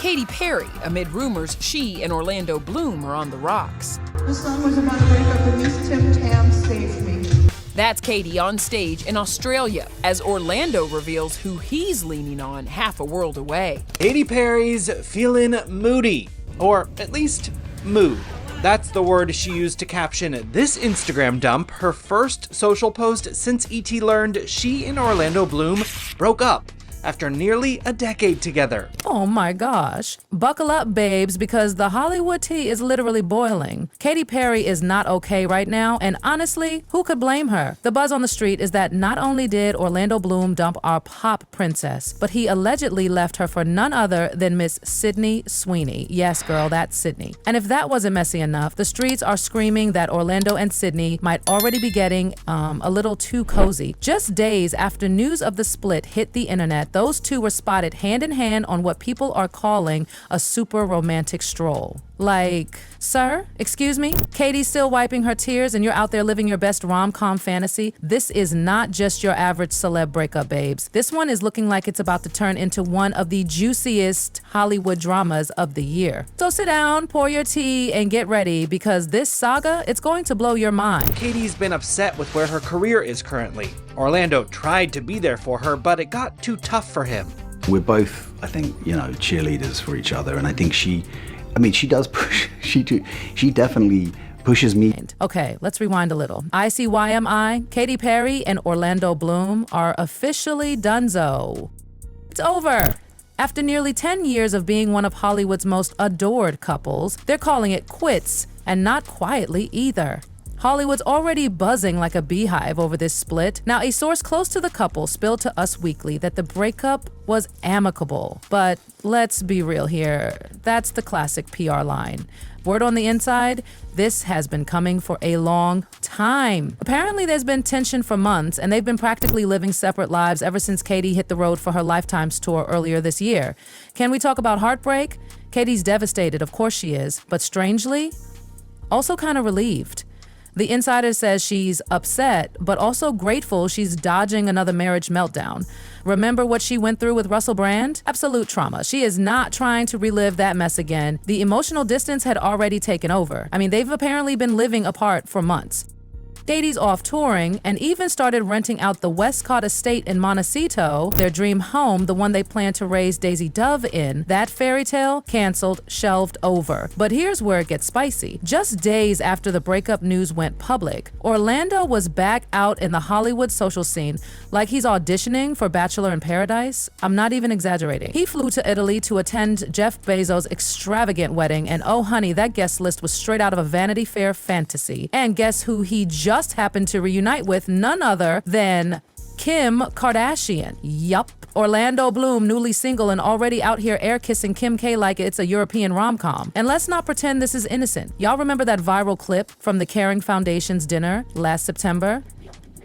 Katy Perry, amid rumors she and Orlando Bloom are on the rocks. The song was about to break up, at least Tim Tam saved me. That's Katy on stage in Australia as Orlando reveals who he's leaning on half a world away. Katy Perry's feeling moody, or at least mood. That's the word she used to caption this Instagram dump, her first social post since ET learned she and Orlando Bloom broke up after nearly a decade together. Oh my gosh. Buckle up, babes, because the Hollywood tea is literally boiling. Katy Perry is not okay right now, and honestly, who could blame her? The buzz on the street is that not only did Orlando Bloom dump our pop princess, but he allegedly left her for none other than Miss Sydney Sweeney. Yes, girl, that's Sydney. And if that wasn't messy enough, the streets are screaming that Orlando and Sydney might already be getting a little too cozy. Just days after news of the split hit the internet, those two were spotted hand in hand on what people are calling a super romantic stroll. Like, sir, excuse me? Katy's still wiping her tears and you're out there living your best rom-com fantasy? This is not just your average celeb breakup, babes. This one is looking like it's about to turn into one of the juiciest Hollywood dramas of the year. So sit down, pour your tea, and get ready because this saga, it's going to blow your mind. Katy's been upset with where her career is currently. Orlando tried to be there for her, but it got too tough for him. We're both, I think, cheerleaders for each other, and I think she does push, she definitely pushes me. Okay, let's rewind a little. ICYMI, Katy Perry and Orlando Bloom are officially donezo. It's over. After nearly 10 years of being one of Hollywood's most adored couples, they're calling it quits, and not quietly either. Hollywood's already buzzing like a beehive over this split. Now, a source close to the couple spilled to Us Weekly that the breakup was amicable. But let's be real here, that's the classic PR line. Word on the inside, this has been coming for a long time. Apparently there's been tension for months and they've been practically living separate lives ever since Katy hit the road for her Lifetimes tour earlier this year. Can we talk about heartbreak? Katy's devastated, of course she is, but strangely, also kind of relieved. The insider says she's upset, but also grateful she's dodging another marriage meltdown. Remember what she went through with Russell Brand? Absolute trauma. She is not trying to relive that mess again. The emotional distance had already taken over. I mean, they've apparently been living apart for months. Katy's off touring and even started renting out the Westcott estate in Montecito, their dream home, the one they plan to raise Daisy Dove in. That fairy tale canceled, shelved over. But here's where it gets spicy. Just days after the breakup news went public, Orlando was back out in the Hollywood social scene like he's auditioning for Bachelor in Paradise. I'm not even exaggerating. He flew to Italy to attend Jeff Bezos' extravagant wedding, and oh honey, that guest list was straight out of a Vanity Fair fantasy. And guess who he just happened to reunite with? None other than Kim Kardashian. Yup. Orlando Bloom, newly single and already out here air kissing Kim K like it's a European rom-com. And let's not pretend this is innocent. Y'all remember that viral clip from the Caring Foundation's dinner last September?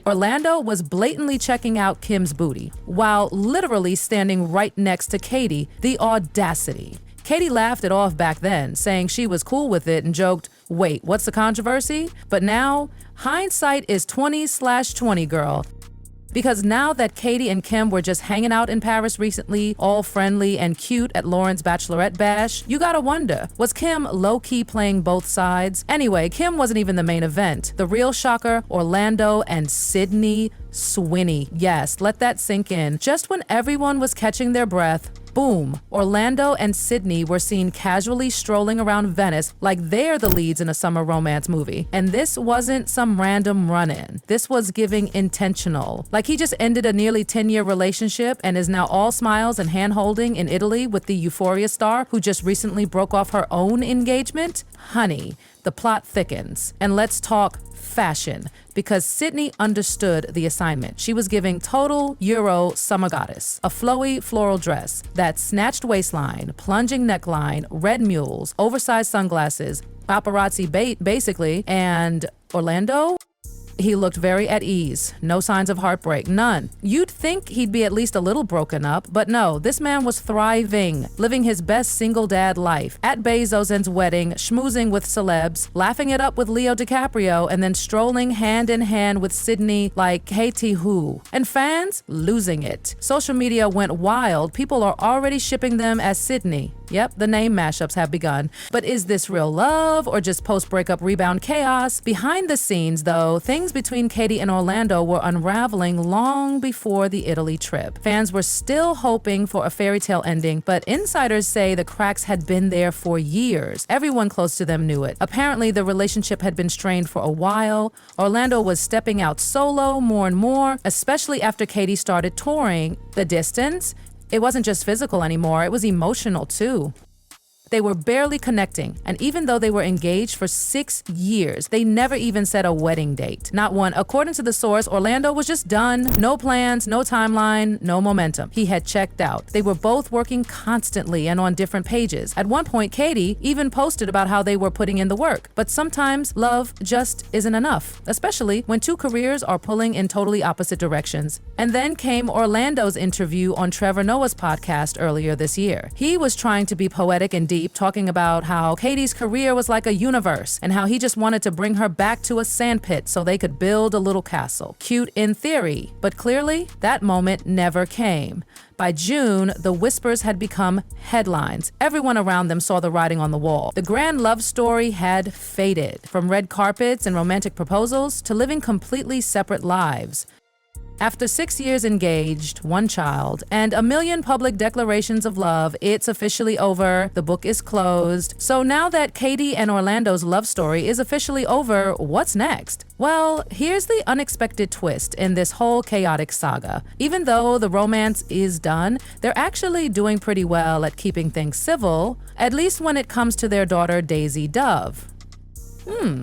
Orlando was blatantly checking out Kim's booty while literally standing right next to Katy. The audacity. Katy laughed it off back then, saying she was cool with it and joked, wait, what's the controversy? But now, hindsight is 20/20, girl. Because now that Katy and Kim were just hanging out in Paris recently, all friendly and cute at Lauren's bachelorette bash, you gotta wonder, was Kim low-key playing both sides? Anyway, Kim wasn't even the main event. The real shocker, Orlando and Sydney Sweeney. Yes, let that sink in. Just when everyone was catching their breath, boom, Orlando and Sydney were seen casually strolling around Venice like they're the leads in a summer romance movie. And this wasn't some random run-in. This was giving intentional. Like he just ended a nearly 10-year relationship and is now all smiles and hand-holding in Italy with the Euphoria star who just recently broke off her own engagement. Honey, the plot thickens. And let's talk fashion, because Sydney understood the assignment. She was giving total Euro summer goddess. A flowy floral dress, that snatched waistline, plunging neckline, red mules, oversized sunglasses, paparazzi bait basically, and Orlando? He looked very at ease. No signs of heartbreak, none. You'd think he'd be at least a little broken up, but no, this man was thriving, living his best single dad life. At Bezos' wedding, schmoozing with celebs, laughing it up with Leo DiCaprio, and then strolling hand in hand with Sydney like Katy who. And fans losing it. Social media went wild. People are already shipping them as Sydney Yep, the name mashups have begun. But is this real love or just post-breakup rebound chaos? Behind the scenes, though, things between Katy and Orlando were unraveling long before the Italy trip. Fans were still hoping for a fairy tale ending, but insiders say the cracks had been there for years. Everyone close to them knew it. Apparently, the relationship had been strained for a while. Orlando was stepping out solo more and more, especially after Katy started touring. The distance? It wasn't just physical anymore, it was emotional too. They were barely connecting, and even though they were engaged for 6 years, they never even set a wedding date. Not one. According to the source, Orlando was just done. No plans, no timeline, no momentum. He had checked out. They were both working constantly and on different pages. At one point, Katy even posted about how they were putting in the work. But sometimes love just isn't enough, especially when two careers are pulling in totally opposite directions. And then came Orlando's interview on Trevor Noah's podcast earlier this year. He was trying to be poetic and deep, talking about how Katy's career was like a universe and how he just wanted to bring her back to a sandpit so they could build a little castle. Cute in theory, but clearly that moment never came. By June, the whispers had become headlines. Everyone around them saw the writing on the wall. The grand love story had faded, from red carpets and romantic proposals to living completely separate lives. After 6 years engaged, 1 child, and a million public declarations of love, it's officially over. The book is closed. So now that Katy and Orlando's love story is officially over, what's next? Well, here's the unexpected twist in this whole chaotic saga. Even though the romance is done, they're actually doing pretty well at keeping things civil, at least when it comes to their daughter Daisy Dove.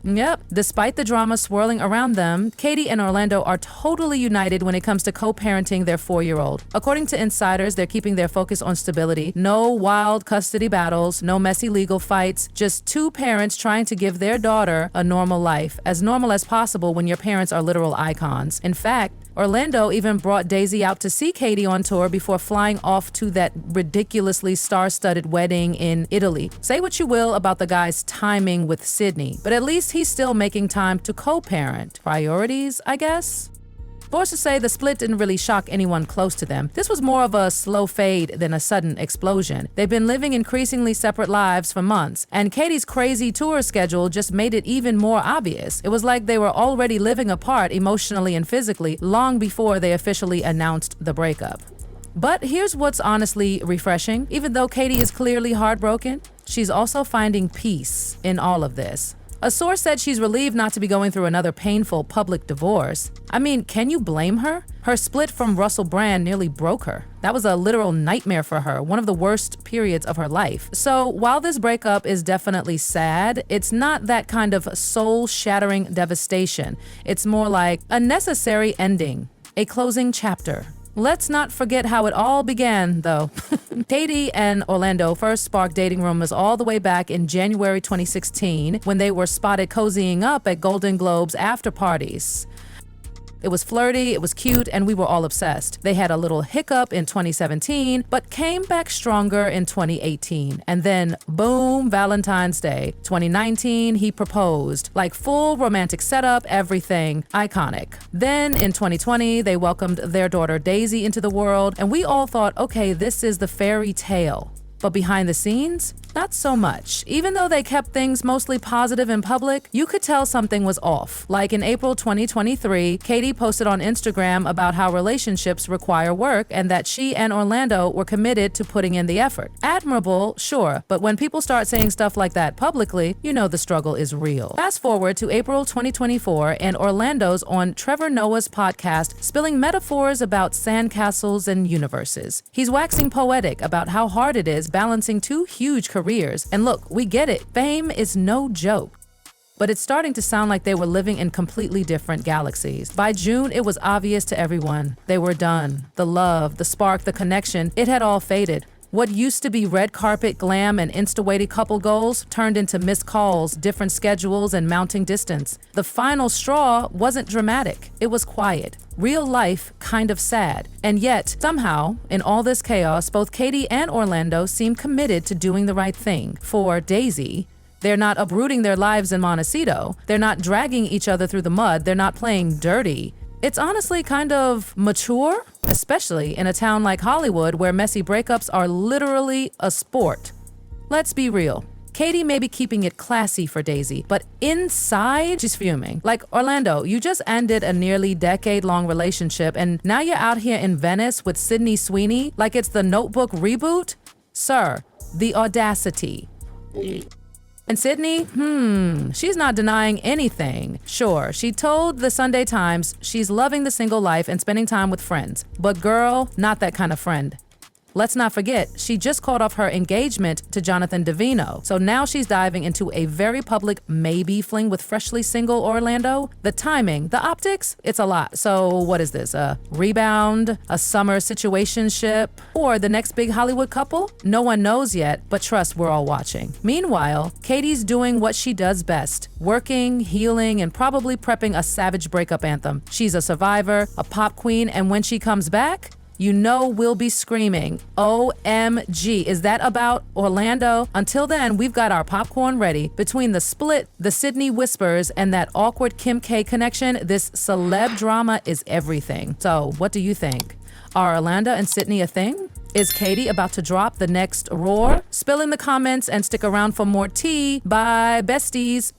Yep. Despite the drama swirling around them, Katy and Orlando are totally united when it comes to co-parenting their 4-year-old. According to insiders, they're keeping their focus on stability. No wild custody battles, no messy legal fights, just two parents trying to give their daughter a normal life, as normal as possible when your parents are literal icons. In fact, Orlando even brought Daisy out to see Katy on tour before flying off to that ridiculously star-studded wedding in Italy. Say what you will about the guy's timing with Sydney, but at least he's still making time to co-parent. Priorities, I guess? Forced to say, the split didn't really shock anyone close to them. This was more of a slow fade than a sudden explosion. They've been living increasingly separate lives for months, and Katy's crazy tour schedule just made it even more obvious. It was like they were already living apart emotionally and physically long before they officially announced the breakup. But here's what's honestly refreshing. Even though Katy is clearly heartbroken, she's also finding peace in all of this. A source said she's relieved not to be going through another painful public divorce. I mean, can you blame her? Her split from Russell Brand nearly broke her. That was a literal nightmare for her, one of the worst periods of her life. So while this breakup is definitely sad, it's not that kind of soul-shattering devastation. It's more like a necessary ending, a closing chapter. Let's not forget how it all began, though. Katy and Orlando first sparked dating rumors all the way back in January 2016 when they were spotted cozying up at Golden Globes after parties. It was flirty, it was cute, and we were all obsessed. They had a little hiccup in 2017, but came back stronger in 2018. And then, boom, Valentine's Day. 2019, he proposed. Like full romantic setup, everything. Iconic. Then, in 2020, they welcomed their daughter Daisy into the world, and we all thought, okay, this is the fairy tale. But behind the scenes, not so much. Even though they kept things mostly positive in public, you could tell something was off. Like in April 2023, Katy posted on Instagram about how relationships require work and that she and Orlando were committed to putting in the effort. Admirable, sure, but when people start saying stuff like that publicly, you know the struggle is real. Fast forward to April 2024, and Orlando's on Trevor Noah's podcast, spilling metaphors about sandcastles and universes. He's waxing poetic about how hard it is balancing two huge careers. And look, we get it. Fame is no joke. But it's starting to sound like they were living in completely different galaxies. By June, it was obvious to everyone. They were done. The love, the spark, the connection, it had all faded. What used to be red carpet glam and insta-weighted couple goals turned into missed calls, different schedules, and mounting distance. The final straw wasn't dramatic. It was quiet. Real life, kind of sad. And yet, somehow, in all this chaos, both Katy and Orlando seem committed to doing the right thing. For Daisy, they're not uprooting their lives in Montecito. They're not dragging each other through the mud. They're not playing dirty. It's honestly kind of mature, especially in a town like Hollywood where messy breakups are literally a sport. Let's be real. Katy may be keeping it classy for Daisy, but inside, she's fuming. Like, Orlando, you just ended a nearly decade-long relationship, and now you're out here in Venice with Sweeney like it's the Notebook reboot? Sir, the audacity. And Sydney, she's not denying anything. Sure, she told the Sunday Times she's loving the single life and spending time with friends. But girl, not that kind of friend. Let's not forget, she just called off her engagement to Jonathan Davino. So now she's diving into a very public maybe fling with freshly single Orlando. The timing, the optics, it's a lot. So what is this, a rebound, a summer situationship, or the next big Hollywood couple? No one knows yet, but trust, we're all watching. Meanwhile, Katy's doing what she does best, working, healing, and probably prepping a savage breakup anthem. She's a survivor, a pop queen, and when she comes back, you know we'll be screaming, OMG, is that about Orlando? Until then, we've got our popcorn ready. Between the split, the Sydney whispers, and that awkward Kim K connection, this celeb drama is everything. So what do you think? Are Orlando and Sydney a thing? Is Katy about to drop the next roar? Spill in the comments and stick around for more tea. Bye, besties.